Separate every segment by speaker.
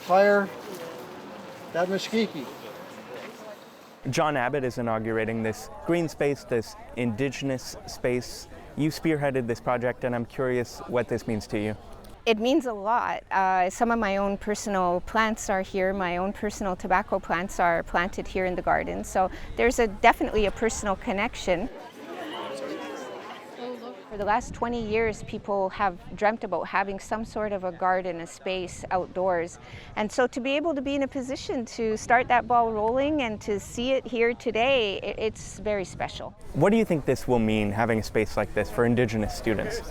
Speaker 1: fire that mosquito.
Speaker 2: John Abbott is inaugurating this green space, this Indigenous space. You spearheaded this project, and I'm curious what this means to you.
Speaker 3: It means a lot. Some of my own personal plants are here. My own personal tobacco plants are planted here in the garden. So there's definitely a personal connection. For the last 20 years, people have dreamt about having some sort of a garden, a space outdoors. And so to be able to be in a position to start that ball rolling and to see it here today, it's very special.
Speaker 2: What do you think this will mean, having a space like this for Indigenous students?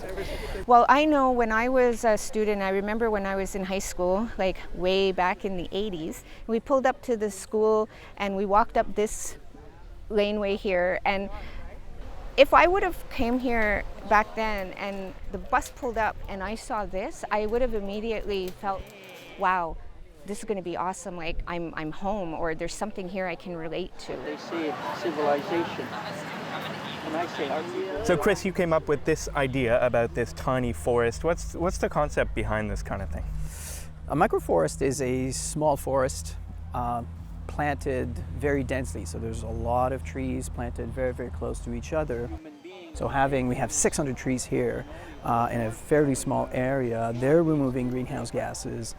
Speaker 3: Well, I know when I was a student, I remember when I was in high school, like way back in the 80s, we pulled up to the school and we walked up this laneway here, and if I would have came here back then and the bus pulled up and I saw this, I would have immediately felt, wow, this is going to be awesome. Like I'm home, or there's something here I can relate to.
Speaker 4: They say civilization. And I say our people.
Speaker 2: So Chris, you came up with this idea about this tiny forest. What's the concept behind this kind of thing?
Speaker 5: A microforest is a small forest planted very densely. So there's a lot of trees planted very, very close to each other. So we have 600 trees here in a fairly small area. They're removing greenhouse gases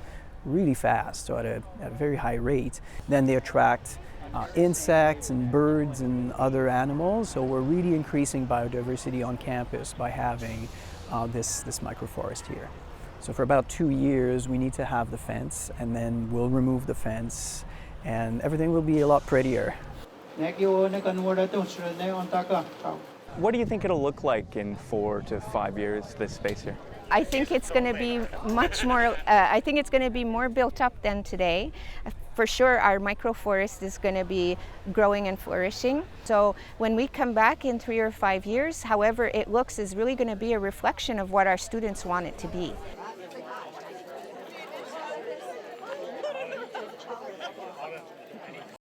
Speaker 5: really fast, so at a very high rate. Then they attract insects and birds and other animals. So we're really increasing biodiversity on campus by having this microforest here. So for about 2 years, we need to have the fence, and then we'll remove the fence, and everything will be a lot prettier.
Speaker 2: What do you think it'll look like in 4 to 5 years, this space here?
Speaker 3: I think it's going to be much more, I think it's going to be more built up than today. For sure, our microforest is going to be growing and flourishing. So when we come back in 3 or 5 years, however it looks is really going to be a reflection of what our students want it to be.